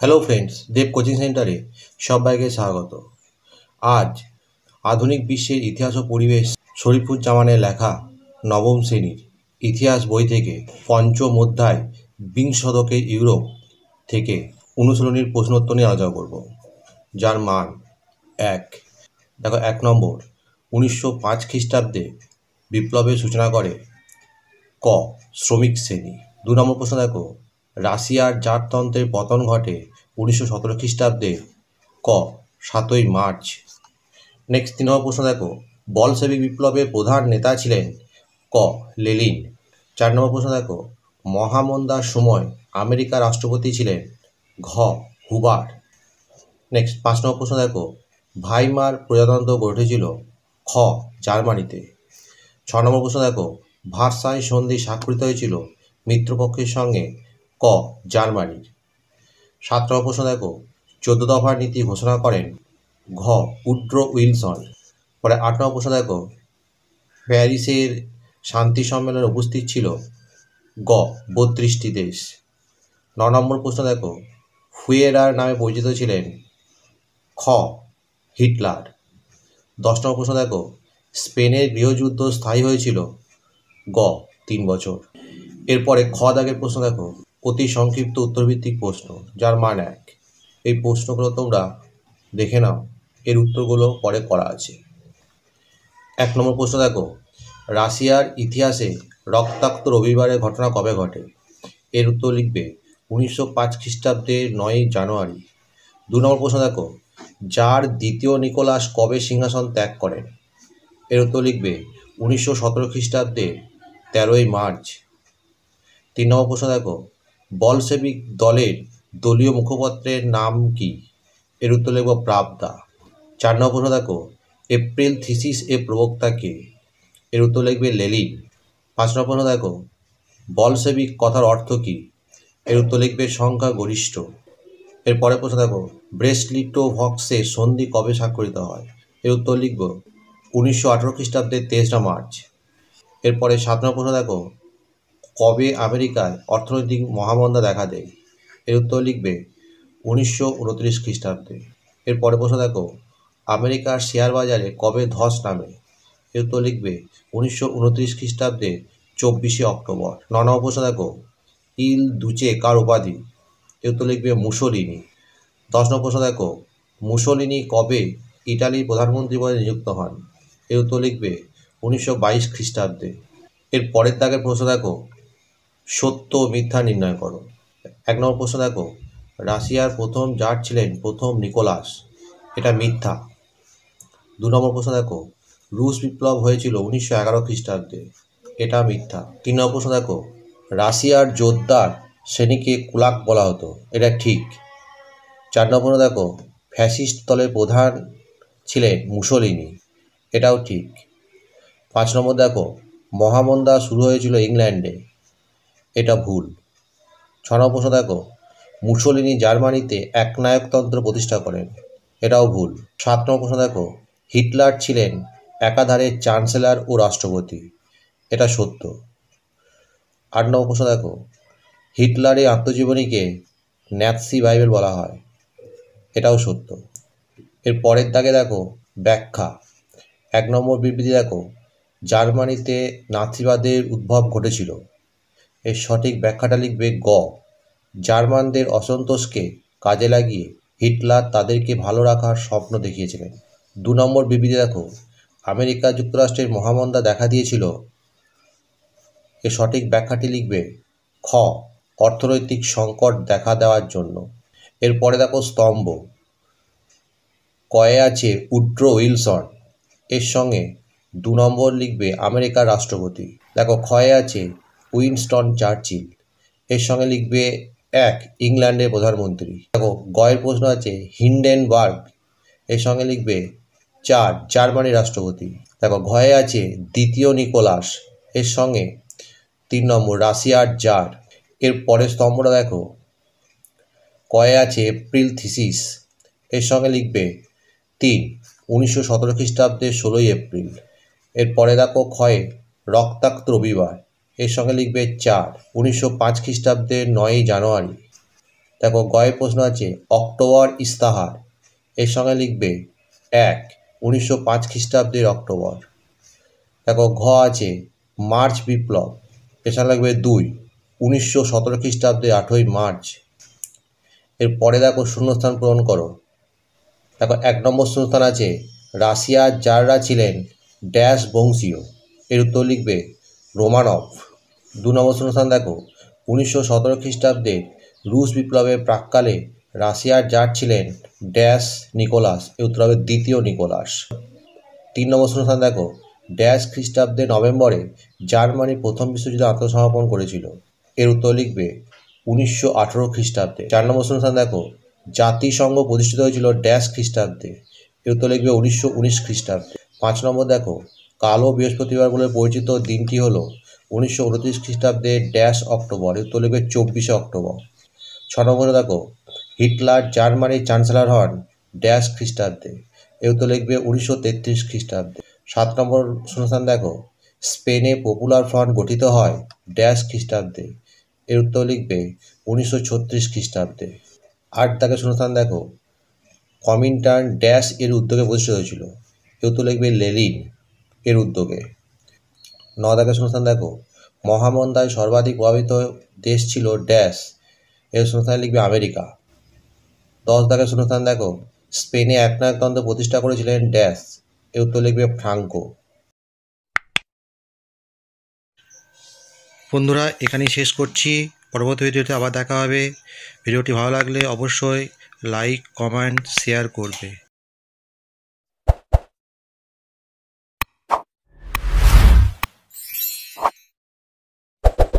Hello friends, দেব coaching সেন্টারে সবাইকে স্বাগত। আজ আধুনিক বিশ্বের ইতিহাস ও পরিবেশ শরীফুজ্জামানের লেখা নবম শ্রেণীর ইতিহাস বই থেকে পঞ্চম অধ্যায় বিংশ শতকের ইউরোপ থেকে অনুশীলনীর প্রশ্নোত্তর নিয়ে আলোচনা করব, যার মান 1। দেখো, 1 নম্বর, 1905 খ্রিস্টাব্দে বিপ্লবের সূচনা করে ক শ্রমিক শ্রেণী। 2 নম্বর প্রশ্ন দেখো, রাশিয়ার জারতন্ত্রের পতন ঘটে 1917 খ্রিস্টাব্দে ক 7ই মার্চ। নেক্সট 3 নম্বর প্রশ্ন দেখো, বলশেভিক বিপ্লবের প্রধান নেতা ছিলেন ক লেনিন। 4 নম্বর প্রশ্ন দেখো, মহামন্দার সময় আমেরিকার রাষ্ট্রপতি ছিলেন ঘ হুভার। নেক্সট 5 নম্বর প্রশ্ন দেখো, ভাইমার প্রজাতন্ত্র গঠিত খ জার্মানিতে। 6 নম্বর প্রশ্ন দেখো, ভার্সাই সন্ধি স্বাক্ষরিত হয়েছিল মিত্রপক্ষের সঙ্গে ক জার্মানির। 7 নম্বর প্রশ্ন দেখো, 14 দফার নীতি ঘোষণা করেন ঘ উড্রো উইলসন। পরে 8 নম্বর প্রশ্ন দেখো, প্যারিসের শান্তি সম্মেলনে উপস্থিত ছিল গ 32টি দেশ। 9 নম্বর প্রশ্ন দেখো, ফুয়েরার নামে পরিচিত ছিলেন খ হিটলার। 10 নম্বর প্রশ্ন দেখো, স্পেনের গৃহযুদ্ধ স্থায়ী হয়েছিল গ 3 বছর। এরপরে খ দাগের প্রশ্ন দেখো, অতি সংক্ষিপ্ত উত্তরভিত্তিক প্রশ্ন, যার মান 1। এই প্রশ্নগুলো তোমরা দেখে নাও, এর উত্তরগুলো পরে করা আছে। 1 নম্বর প্রশ্ন দেখো, রাশিয়ার ইতিহাসে রক্তাক্ত রবিবারের ঘটনা কবে ঘটে? এর উত্তর লিখবে 1905 খ্রিস্টাব্দের 9ই জানুয়ারি। 2 নম্বর প্রশ্ন দেখো, জার দ্বিতীয় নিকোলাস কবে সিংহাসন ত্যাগ করেন? এর উত্তর লিখবে 1917 খ্রিস্টাব্দের 13ই মার্চ। 3 নম্বর প্রশ্ন দেখো, বলশেভিক দলের দলীয় মুখপত্রের নাম কি? এর উত্তর লিখব প্রাবদা। 4 নম্বর প্রশ্ন দেখো, এপ্রিল থিসিস এর প্রবক্তা কে? এর উত্তর লিখবে লেনিন। 5 নম্বর প্রশ্ন দেখো, বলশেভিক কথার অর্থ কি? এর উত্তর লিখবে সংখ্যা গরিষ্ঠ। এর পরের প্রশ্ন দেখো, ব্রেস্ট-লিটোভ-ভস্কের সন্ধি কবে স্বাক্ষরিত হয়? এর উত্তর লিখব 1918 খ্রিস্টাব্দের 23 মার্চ। এরপরে 7 নম্বর প্রশ্ন দেখো, কবে আমেরিকায় অর্থনৈতিক মহামন্দা দেখা দেয়? এর উত্তর লিখবে 1929 খ্রিস্টাব্দে। এর পরের প্রশ্ন দেখো, আমেরিকার শেয়ার বাজারে কবে ধস নামে? এর উত্তর লিখবে 1929 খ্রিস্টাব্দে 24শে অক্টোবর। 9 নম্বর প্রশ্ন দেখো, ইল দুচে কার উপাধি? এর উত্তর লিখবে মুসোলিনি। 10 নম্বর প্রশ্ন দেখো, মুসোলিনি কবে ইটালির প্রধানমন্ত্রী পদে নিযুক্ত হন? এর উত্তর লিখবে 1922 খ্রিস্টাব্দে। এর পরের দাগের প্রশ্ন দেখো, সত্য মিথ্যা নির্ণয় করো। 1 নম্বর প্রশ্ন দেখো, রাশিয়ার প্রথম জার ছিলেন প্রথম নিকোলাস। এটা মিথ্যা। 2 নম্বর প্রশ্ন দেখো, রুশ বিপ্লব হয়েছিল 1911 খ্রিস্টাব্দে। এটা মিথ্যা। 3 নম্বর প্রশ্ন দেখো, রাশিয়ার জোরদার শ্রেণীকে কুলাক বলা হতো। এটা ঠিক। 4 নম্বর দেখো, ফ্যাসিস্ট দলের প্রধান ছিলেন মুসোলিনি। এটাও ঠিক। 5 নম্বর দেখো, মহামন্দা শুরু হয়েছিল ইংল্যান্ডে। এটা ভুল। 6 নম্বর প্রশ্ন দেখো, মুসোলিনি জার্মানিতে একনায়কতন্ত্র প্রতিষ্ঠা করেন। এটাও ভুল। 7 নম্বর প্রশ্ন দেখো, হিটলার ছিলেন একাধারে চ্যান্সেলর ও রাষ্ট্রপতি। এটা সত্য। 8 নম্বর প্রশ্ন দেখো, হিটলারের আত্মজীবনীকে ন্যাৎসি বাইবেল বলা হয়। এটাও সত্য। এর পরের দাগে দেখো, ব্যাখ্যা। 1 নম্বর বিবৃতি দেখো, জার্মানিতে নাৎসিবাদের উদ্ভব ঘটেছিল। এর সঠিক ব্যাখ্যাটা লিখবে গ জার্মানদের অসন্তোষকে কাজে লাগিয়ে হিটলার তাদেরকে ভালো রাখার স্বপ্ন দেখিয়েছিলেন। 2 নম্বর বিবৃতি দেখো, আমেরিকা যুক্তরাষ্ট্রের মহামন্দা দেখা দিয়েছিল। এর সঠিক ব্যাখ্যাটি লিখবে খ অর্থনৈতিক সংকট দেখা দেওয়ার জন্য। এরপরে দেখো স্তম্ভ, কয়ে আছে উড্রো উইলসন। এর সঙ্গে 2 নম্বর লিখবে আমেরিকার রাষ্ট্রপতি। দেখো, ক্ষয়ে আছে উইনস্টন চার্চিল। এর সঙ্গে লিখবে 1 ইংল্যান্ডের প্রধানমন্ত্রী। দেখো, গয়ের প্রশ্ন আছে হিন্ডেনবার্গ। এর সঙ্গে লিখবে 4 জার্মানির রাষ্ট্রপতি। দেখো, ঘয়ে আছে দ্বিতীয় নিকোলাস। এর সঙ্গে 3 নম্বর রাশিয়ার জার। এর পরের স্তম্ভটা দেখো, কয়ে আছে এপ্রিল থিসিস। এর সঙ্গে লিখবে 3 1917 খ্রিস্টাব্দের 16ই এপ্রিল। এর পরে দেখো ক্ষয়ে রক্তাক্ত রবিবার। এর সঙ্গে লিখবে 4 1905 খ্রিস্টাব্দের 9ই জানুয়ারি। দেখো গয়ের প্রশ্ন আছে অক্টোবর ইস্তাহার, এর সঙ্গে লিখবে 1 1905 খ্রিস্টাব্দের অক্টোবর। দেখো ঘ আছে মার্চ বিপ্লব, এর সঙ্গে লিখবে 2 1917 খ্রিস্টাব্দে 8ই মার্চ। এরপরে দেখো শূন্যস্থান পূরণ করো। দেখো 1 নম্বর শূন্যস্থান আছে রাশিয়ার জাররা ছিলেন ড্যাশ বংশীয়, এর উত্তর লিখবে রোমানভ। 2 নম্বর শূন্যস্থান দেখো 1917 খ্রিস্টাব্দে রুশ বিপ্লবের প্রাক্কালে রাশিয়ার জার ছিলেন ড্যাশ নিকোলাস, এর উত্তর হবে দ্বিতীয় নিকোলাস। 3 নম্বর শূন্যস্থান দেখো ড্যাশ খ্রিস্টাব্দে নভেম্বরে জার্মানি প্রথম বিশ্বযুদ্ধে আত্মসমর্পণ করেছিল, এর উত্তর লিখবে 1918 খ্রিস্টাব্দে। 4 নম্বর শূন্যস্থান দেখো জাতিসংঘ প্রতিষ্ঠিত হয়েছিল ড্যাশ খ্রিস্টাব্দে, এর উত্তর লিখবে 1919 খ্রিস্টাব্দে। 5 নম্বর দেখো কালো বৃহস্পতিবার বলে পরিচিত দিনটি হল 1929 খ্রিস্টাব্দে ড্যাশ অক্টোবর, এর উত্তর লিখবে 24 অক্টোবর। 6 নম্বরে দেখো হিটলার জার্মানির চ্যান্সেলর হন ড্যাশ খ্রিস্টাব্দে, এর উত্তর লিখবে 1933 খ্রিস্টাব্দে। 7 নম্বর শূন্যস্থান দেখো স্পেনে পপুলার ফ্রন্ট গঠিত হয় ড্যাশ খ্রিস্টাব্দে, এর উত্তর লিখবে 1936 খ্রিস্টাব্দে। 8 দাগের শূন্যস্থান দেখো কমিনটার্ন ড্যাশ এর উদ্যোগে প্রতিষ্ঠিত হয়েছিল, এর উত্তর লিখবে লেনিন এর উদ্যোগে। 9 দাগের শূন্যস্থান দেখো মহামন্দায় সর্বাধিক প্রভাবিত দেশ ছিল ড্যাশ, এর শূন্যস্থানে লিখবে আমেরিকা। 10 দাগের শূন্যস্থান দেখো স্পেনে একনায়কতন্ত্র প্রতিষ্ঠা করেছিলেন ড্যাশ, এর উত্তর লিখবে ফ্রাঙ্কো। বন্ধুরা এখানেই শেষ করছি, পরবর্তী ভিডিওতে আবার দেখা হবে। ভিডিওটি ভালো লাগলে অবশ্যই লাইক কমেন্ট শেয়ার করবে।